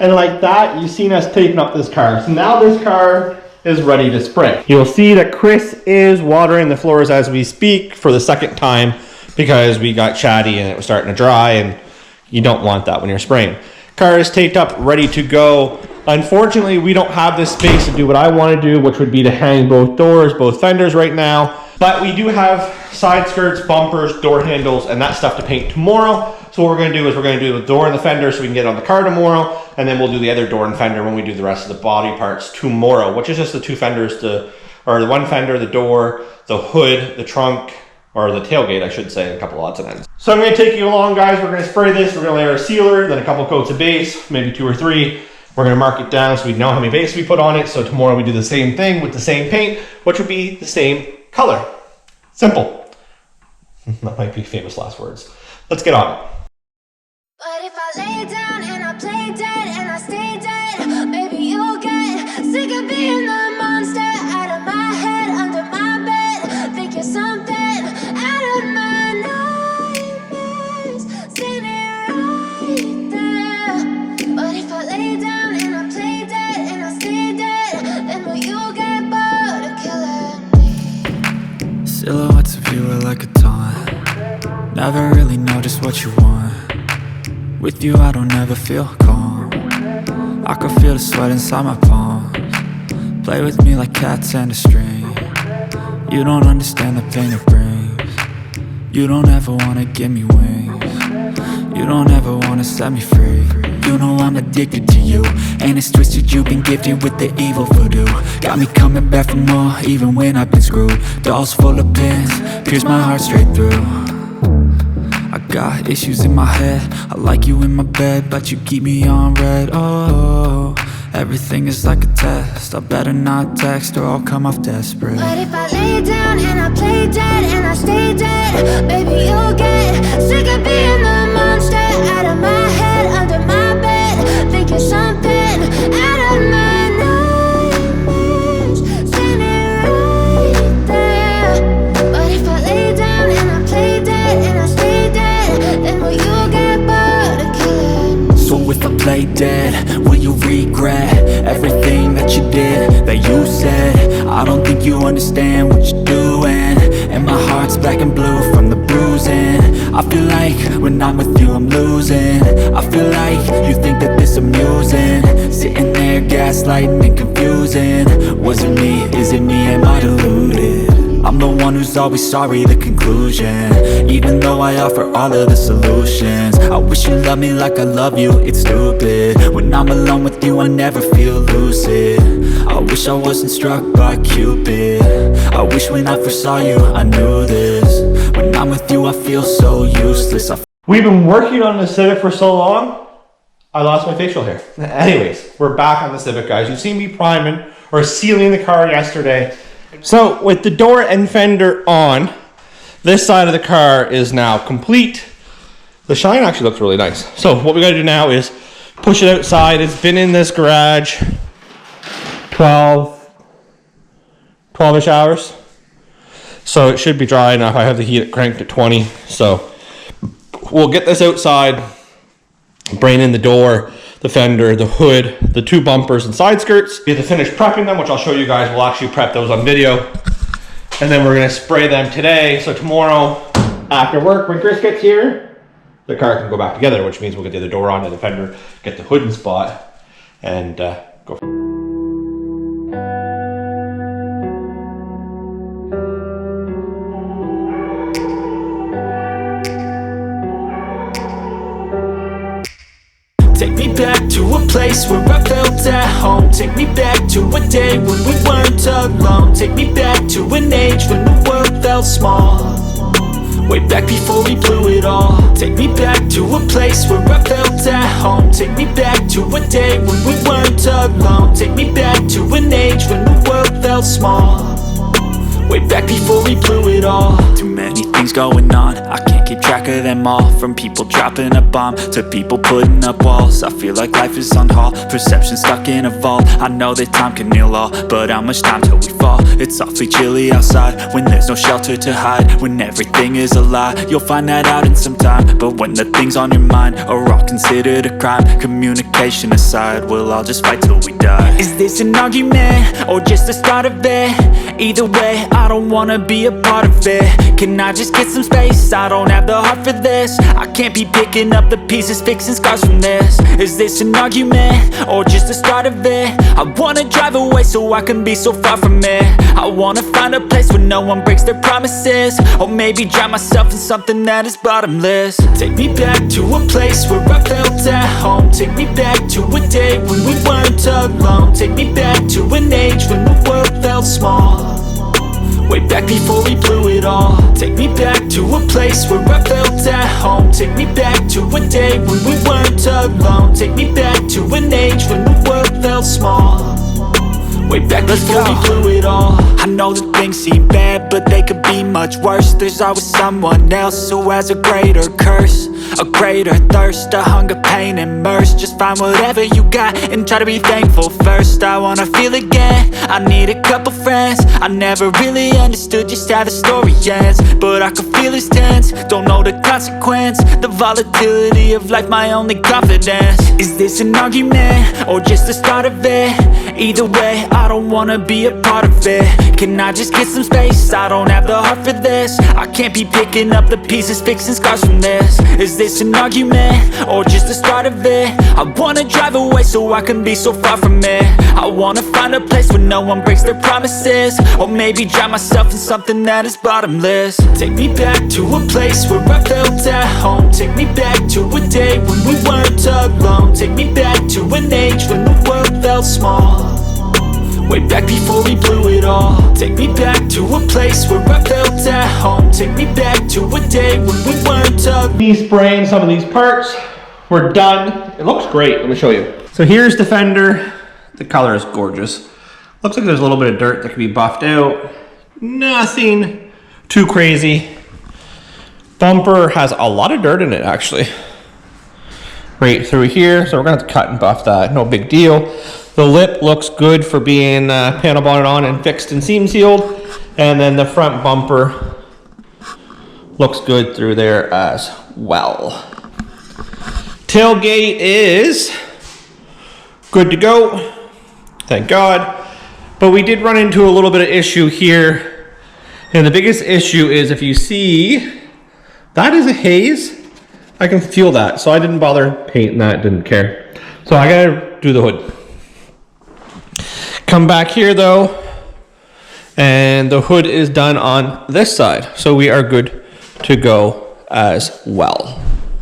And like that, you've seen us taping up this car. So now this car is ready to spray. You'll see that Chris is watering the floors as we speak for the second time because we got chatty and it was starting to dry, and you don't want that when you're spraying. Car is taped up, ready to go. Unfortunately, we don't have this space to do what I want to do, which would be to hang both doors, both fenders right now. But we do have side skirts, bumpers, door handles, and that stuff to paint tomorrow. So what we're going to do is we're going to do the door and the fender so we can get on the car tomorrow, and then we'll do the other door and fender when we do the rest of the body parts tomorrow, which is just the two fenders, or the one fender, the door, the hood, the trunk, or the tailgate, I should say, and a couple odds and ends. So I'm going to take you along, guys. We're going to spray this. We're going to layer a sealer, then a couple coats of base, maybe 2 or 3. We're going to mark it down so we know how many base we put on it. So tomorrow we do the same thing with the same paint, which would be the same color. Simple. That might be famous last words. Let's get on it. But if I lay down and I play dead and I stay dead, maybe you'll get sick of being the monster out of my head, under my bed. Think you're something out of my nightmares, standing right there. But if I lay down and I play dead and I stay dead, then will you get bored of killing me? Silhouettes of you are like a taunt. Never really know just what you want. With you I don't ever feel calm. I can feel the sweat inside my palms. Play with me like cats and a string. You don't understand the pain it brings. You don't ever wanna give me wings. You don't ever wanna set me free. You know I'm addicted to you, and it's twisted, you've been gifted with the evil voodoo. Got me coming back for more, even when I've been screwed. Dolls full of pins, pierce my heart straight through. I got issues in my head, I like you in my bed, but you keep me on red. Oh, everything is like a test, I better not text or I'll come off desperate. But if I lay down and I play dead and I stay dead, baby you'll get sick of being the monster out of my head, under my bed. Think you're something out of my nightmares, standing right there. But if I lay down and I play dead and I stay dead, then will you get bored of killing me? So if I play dead, will you regret everything that you did, that you said? I don't think you understand what you're doing, and my heart's black and blue from the bruising. I feel like when I'm with you I'm losing. I feel like you think that this amusing, sitting there gaslighting and confusing. Was it me? Is it me? Am I deluded? I'm the one who's always sorry, the conclusion. Even though I offer all of the solutions, I wish you loved me like I love you, it's stupid. When I'm alone with you I never feel lucid. I wish I wasn't struck by Cupid. I wish when I first saw you I knew this. When I'm with you I feel so useless. We've been working on the Civic for so long, I lost my facial hair. Anyways, we're back on the Civic, guys. You've seen me priming or sealing the car yesterday. So with the door and fender on, this side of the car is now complete. The shine actually looks really nice. So what we gotta do now is push it outside. It's been in this garage 12-ish hours. So it should be dry enough. I have the heat cranked to 20. So we'll get this outside, bring in the door, the fender, the hood, the 2 bumpers and side skirts. We have to finish prepping them, which I'll show you guys. We'll actually prep those on video. And then we're gonna spray them today. So tomorrow after work, when Chris gets here, the car can go back together, which means we'll get the other door on, the fender, get the hood in spot, and go. Take me back to a place where I felt at home. Take me back to a day when we weren't alone. Take me back to an age when the world felt small, way back before we blew it all. Take me back to a place where I felt at home. Take me back to a day when we weren't alone. Take me back to an age when the world felt small, way back before we blew it all. Too many things going on, I can't keep track of them all. From people dropping a bomb to people putting up walls. I feel like life is on hold, perception stuck in a vault. I know that time can heal all, but how much time till we fall? fall. It's awfully chilly outside when there's no shelter to hide. When everything is a lie, you'll find that out in some time. But when the things on your mind are all considered a crime, communication aside, we'll all just fight till we die. Is this an argument or just the start of it? Either way, I don't wanna be a part of it. Can I just get some space? I don't have the heart for this. I can't be picking up the pieces, fixing scars from this. Is this an argument or just the start of it? I wanna drive away so I can be so far from it. I wanna find a place where no one breaks their promises, or maybe drown myself in something that is bottomless. Take me back to a place where I felt at home. Take me back to a day when we weren't alone. Take me back to an age when the world felt small, way back before we blew it all. Take me back to a place where I felt at home. Take me back to a day when we weren't alone. Take me back to an age when the world felt small, way back before we blew it all. I know that things seem bad, but they could be much worse. There's always someone else who has a greater curse, a greater thirst, a hunger, pain, and mercy. Just find whatever you got and try to be thankful first. I wanna feel again, I need a couple friends. I never really understood just how the story ends, but I can feel it's tense, don't know the consequence. The volatility of life, my only confidence. Is this an argument or just the start of it? Either way, I don't wanna be a part of it. Can I just get some space? I don't have the heart for this. I can't be picking up the pieces, fixing scars from this. Is this an argument or just the start of it? I wanna drive away so I can be so far from it. I wanna find a place where no one breaks their promises, or maybe drown myself in something that is bottomless. Take me back to a place where I felt at home. Take me back to a day when we weren't alone. Take me back to an age when the world felt small, way back before we blew it all. Take me back to a place where I felt at home. Take me back to a day when we weren't alone. Me spraying some of these parts. We're done. It looks great. Let me show you. So here's the fender. The color is gorgeous. Looks like there's a little bit of dirt that can be buffed out. Nothing too crazy. Bumper has a lot of dirt in it actually, right through here. So we're gonna have to cut and buff that. No big deal. The lip looks good for being panel bonded on and fixed and seam sealed. And then the front bumper looks good through there as well. Tailgate is good to go, thank God. But we did run into a little bit of issue here. And the biggest issue is, if you see, that is a haze. I can feel that. So I didn't bother painting that, didn't care. So I gotta do the hood. Come back here though, and the hood is done on this side. So we are good to go as well.